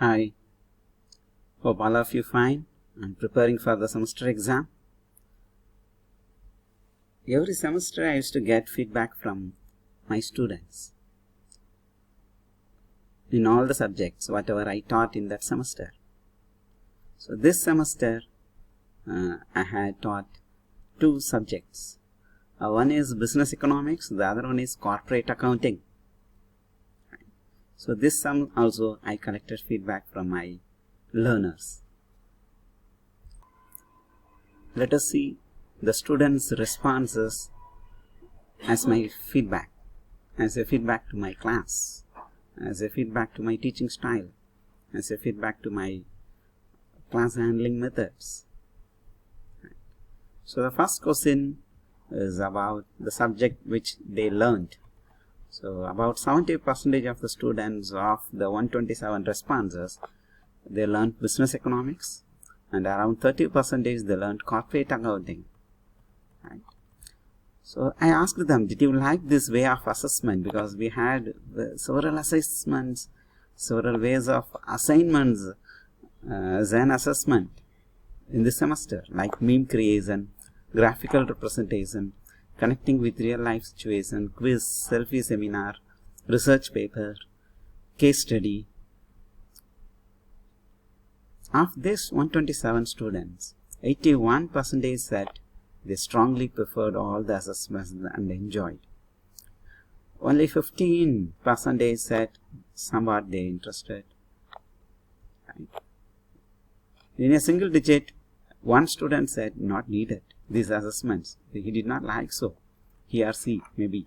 Hi, hope all of you fine and preparing for the semester exam. Every semester I used to get feedback from my students in all the subjects, whatever I taught in that semester. So this semester I had taught two subjects. One is business economics, the other one is corporate accounting. So this sum also I collected feedback from my learners. Let us see the students' responses as my feedback, as a feedback to my class, as a feedback to my teaching style, as a feedback to my class handling methods. So the first question is about the subject which they learned. So about 70% of the students of the 127 responses, they learned business economics, and around 30% they learned corporate accounting. Right. So I asked them, did you like this way of assessment? Because we had several assessments, several ways of assignments as an assessment in this semester, like meme creation, graphical representation, connecting with real life situation, quiz, selfie seminar, research paper, case study. Of this 127 students, 81% said they strongly preferred all the assessments and enjoyed. Only 15% said somewhat they interested. Right. In a single digit, one student said not needed these assessments. He did not like so. He or she maybe.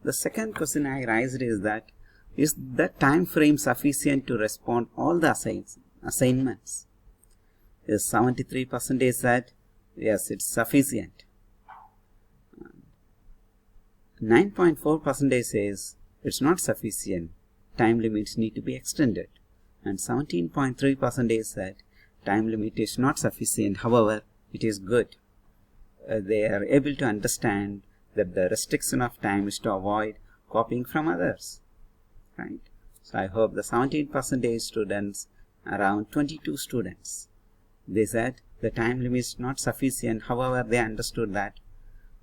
The second question I raised is that, is the time frame sufficient to respond all the assignments? Is 73% said yes, it's sufficient. 9.4% says it's not sufficient. Time limits need to be extended. And 17.3% said time limit is not sufficient. However, it is good. They are able to understand that the restriction of time is to avoid copying from others. Right? So I hope the 17% students, around 22 students, they said the time limit is not sufficient. However, they understood that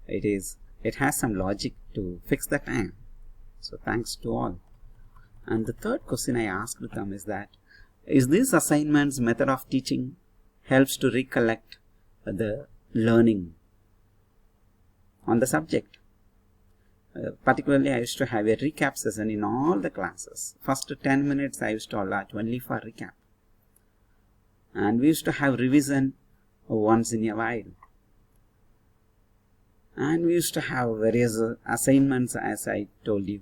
it has some logic to fix the time. So thanks to all. And the third question I asked them is that, is this assignment's method of teaching helps to recollect the learning on the subject? Particularly, I used to have a recap session in all the classes. First 10 minutes I used to allot only for recap. And we used to have revision once in a while. And we used to have various assignments, as I told you.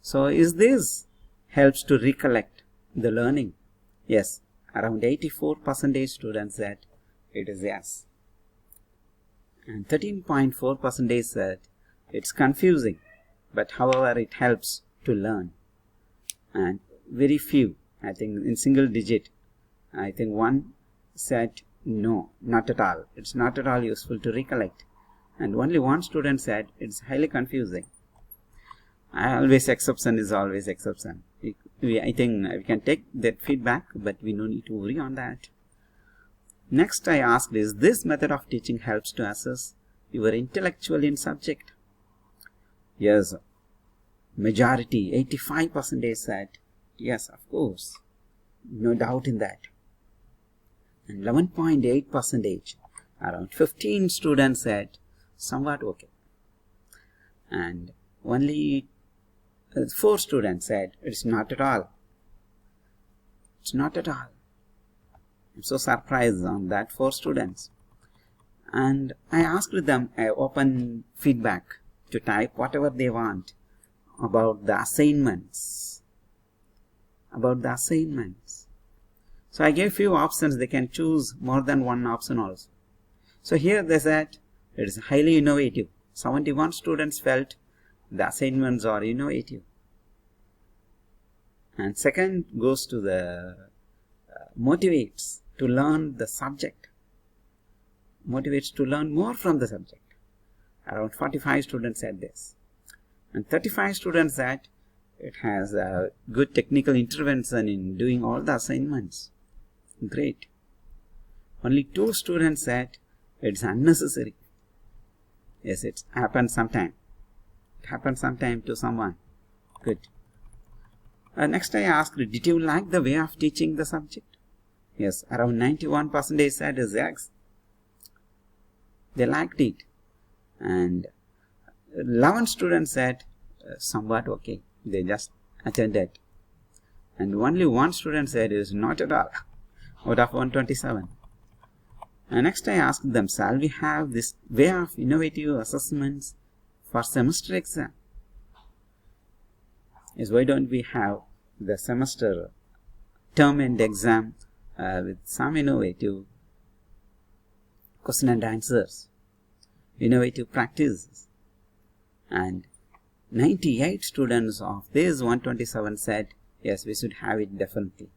So is this helps to recollect the learning? Yes, around 84% students said it is yes. And 13.4% said it's confusing, but however it helps to learn. And very few, I think in single digit, I think one said no, not at all. It's not at all useful to recollect. And only one student said it's highly confusing. Always exception is always exception. I think we can take that feedback, but we no need to worry on that. Next I asked, is this method of teaching helps to assess your intellectual in subject? Yes, majority, 85% said yes, of course, no doubt in that. And 11.8%, around 15 students said somewhat okay. And only 4 students said it's not at all. It's not at all. I'm so surprised on that 4 students. And I asked them open feedback to type whatever they want about the assignments. So I gave few options. They can choose more than one option also. So here they said it is highly innovative. 71 students felt the assignments are innovative. And second goes to the motivates to learn the subject. Motivates to learn more from the subject. Around 45 students said this. And 35 students said It has a good technical intervention in doing all the assignments. Great. Only 2 students said it's unnecessary. Yes, it happened sometime. It happened sometime to someone. Good. Next I asked, did you like the way of teaching the subject? Yes, around 91% said yes. They liked it. And 11 students said somewhat okay. They just attended. And only 1 student said it is not at all out of 127. And next I asked them, shall we have this way of innovative assessments for semester exam? Yes, why don't we have the semester term end exam with some innovative question and answers, innovative practices? And 98 students of these 127 said, yes, we should have it definitely.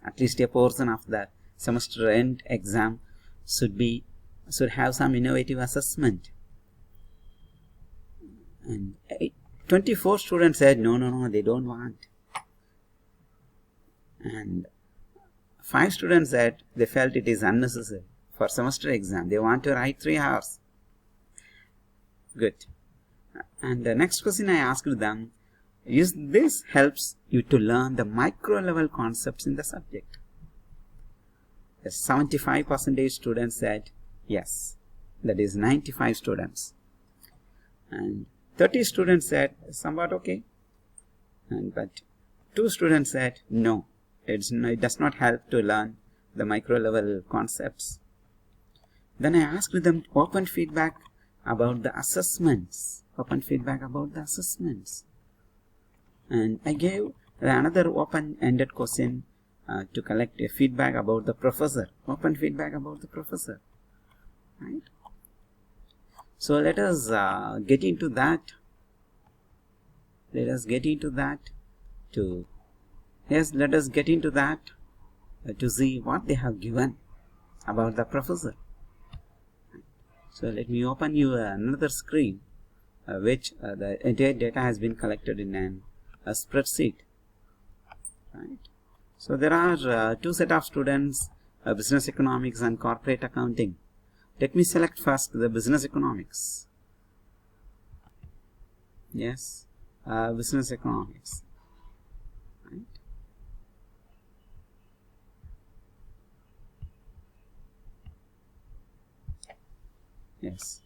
At least a portion of the semester end exam should have some innovative assessment. And 24 students said, no, they don't want. And 5 students said they felt it is unnecessary for semester exam. They want to write 3 hours. Good. And the next question I asked them is, this helps you to learn the micro level concepts in the subject? 75% students said yes. That is 95 students. And 30 students said somewhat okay. But 2 students said no. It does not help to learn the micro level concepts. Then I asked them open feedback about the assessments. And I gave another open-ended question to collect a feedback about the professor. Open feedback about the professor. Right? So let us get into that. Let us get into that to see what they have given about the professor. So let me open you another screen which the entire data has been collected in a spreadsheet. Right? So there are 2 set of students, business economics and corporate accounting. Let me select first the business economics. Yes, business economics. Right? Yes.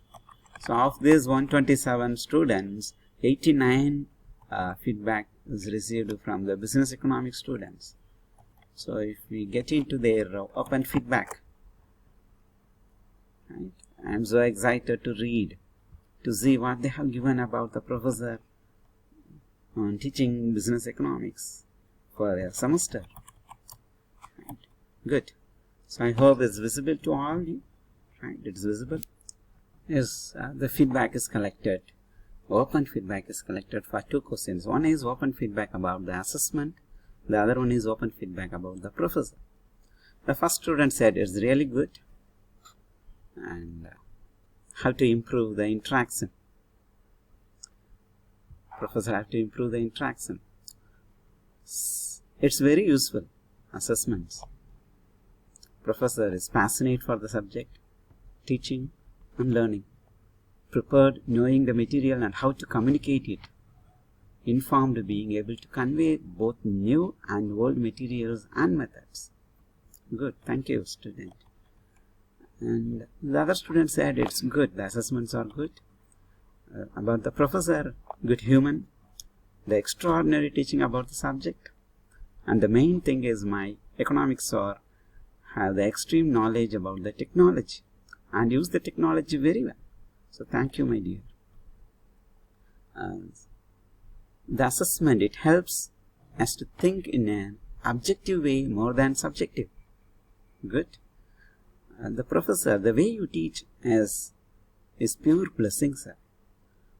So of these 127 students, 89 feedback is received from the business economics students. So if we get into their open feedback, right, I am so excited to read, to see what they have given about the professor on teaching business economics for a semester. Right. Good. So I hope it's visible to all you. Right, it's visible. Yes, the feedback is collected. Open feedback is collected for 2 questions. One is open feedback about the assessment. The other one is open feedback about the professor. The first student said it's really good and how to improve the interaction. Professor have to improve the interaction. It's very useful, assessments. Professor is passionate for the subject, teaching and learning, prepared, knowing the material and how to communicate it, informed, being able to convey both new and old materials and methods. Good, thank you, student. And the other student said it's good, the assessments are good. About the professor, good human, the extraordinary teaching about the subject, and the main thing is my economics are have the extreme knowledge about the technology and use the technology very well. So thank you, my dear. The assessment, it helps us to think in an objective way more than subjective. Good. The professor, the way you teach is pure blessing, sir.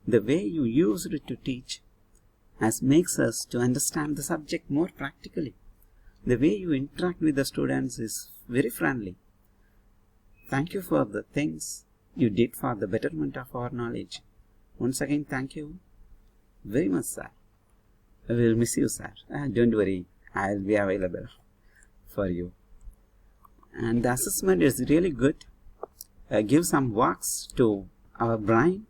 The way you use it to teach makes us to understand the subject more practically. The way you interact with the students is very friendly. Thank you for the things you did for the betterment of our knowledge. Once again, thank you very much, sir. I will miss you, sir. Don't worry, I'll be available for you. And the assessment is really good. Give some works to our brain,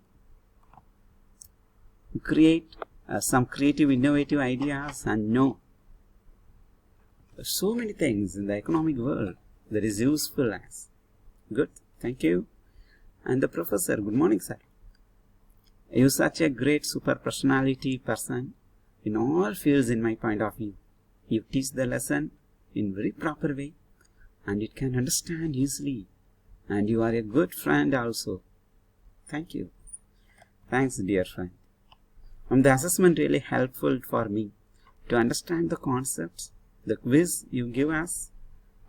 create some creative, innovative ideas, and know so many things in the economic world that is useful as. Good, thank you. And the professor, good morning, sir. You're such a great super personality person in all fields in my point of view. You teach the lesson in very proper way and it can understand easily. And you are a good friend also. Thank you. Thanks, dear friend. The assessment really helpful for me to understand the concepts. The quiz you give us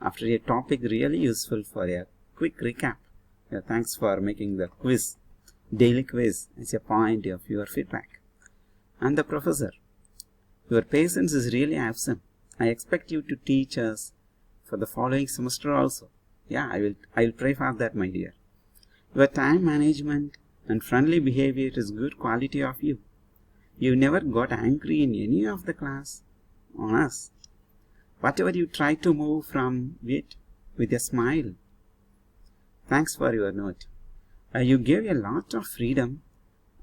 after a topic really useful for a quick recap. Thanks for making the quiz, daily quiz, as a point of your feedback. And the professor, your patience is really awesome. I expect you to teach us for the following semester also. Yeah, I will pray for that, my dear. Your time management and friendly behavior is good quality of you. You never got angry in any of the class on us. Whatever you try to move from it with a smile. Thanks for your note. You gave a lot of freedom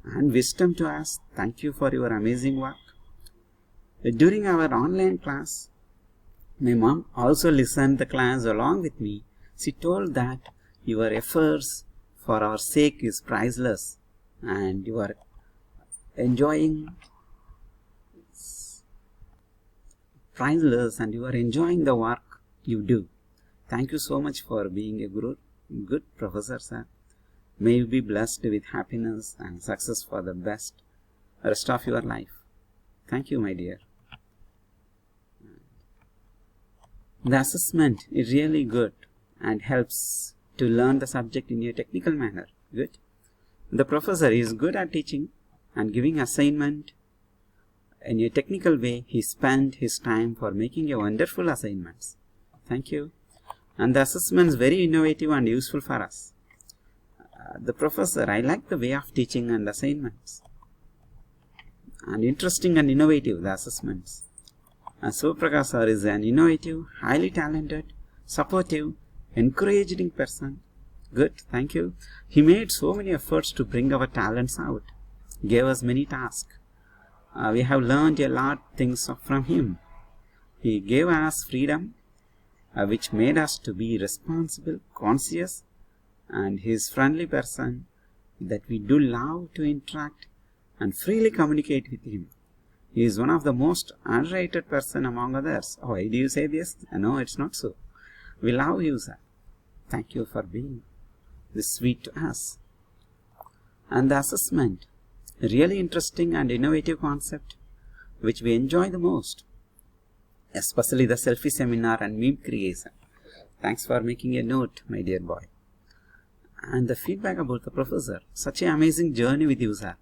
and wisdom to us. Thank you for your amazing work. During our online class, my mom also listened the class along with me. She told that your efforts for our sake is priceless and you are enjoying the work you do. Thank you so much for being a good professor, sir. May you be blessed with happiness and success for the best rest of your life. Thank you, my dear. The assessment is really good and helps to learn the subject in a technical manner. Good. The professor is good at teaching and giving assignment in a technical way. He spent his time for making a wonderful assignments. Thank you. And the assessment is very innovative and useful for us. The professor, I like the way of teaching and assignments. And interesting and innovative, the assessments. Suprakash sir is an innovative, highly talented, supportive, encouraging person. Good, thank you. He made so many efforts to bring our talents out. Gave us many tasks. We have learned a lot of things from him. He gave us freedom, which made us to be responsible, conscious, and his friendly person that we do love to interact and freely communicate with him. He is one of the most underrated person among others. Oh, why do you say this? No, it's not so. We love you, sir. Thank you for being this sweet to us. And the assessment, a really interesting and innovative concept which we enjoy the most, especially the selfie seminar and meme creation. Thanks for making a note, my dear boy. And the feedback about the professor, such an amazing journey with you, sir.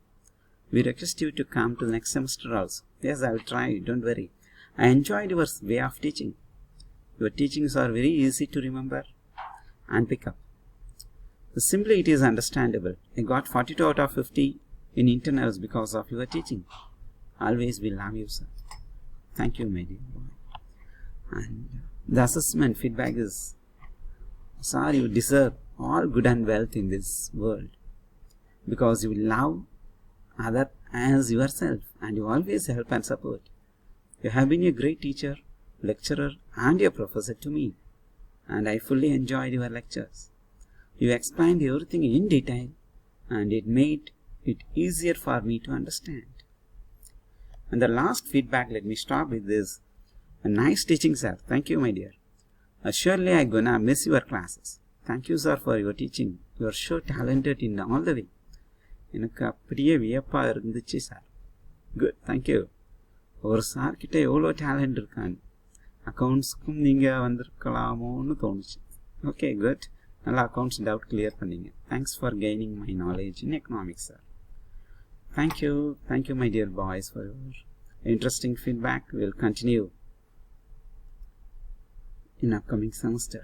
We request you to come to the next semester also. Yes, I will try, don't worry. I enjoyed your way of teaching. Your teachings are very easy to remember and pick up. Simply it is understandable. I got 42 out of 50 in internals because of your teaching. Always we love you, sir. Thank you, my dear boy. And the assessment feedback is, sir, you deserve all good and wealth in this world because you love other as yourself and you always help and support. You have been a great teacher, lecturer and a professor to me, and I fully enjoyed your lectures. You explained everything in detail and it made it easier for me to understand. And the last feedback, let me stop with this. A nice teaching, sir. Thank you, my dear. Surely I'm gonna miss your classes. Thank you, sir, for your teaching. You are so talented in all the way. எனக்கு அப்படியே வியப்பாக இருந்துச்சு sir. Good, thank you. ஒரு சார்கிட்ட எவ்வளோ talent இருக்காங்க. அக்கௌண்ட்ஸ்க்கும் நீங்கள் வந்திருக்கலாமோன்னு தோணுச்சு. Okay, good. நல்லா அக்கௌண்ட்ஸ் டவுட் கிளியர் பண்ணீங்க. Thanks for gaining my knowledge in economics, sir. Thank you my dear boys for your interesting feedback. Will continue in upcoming semester.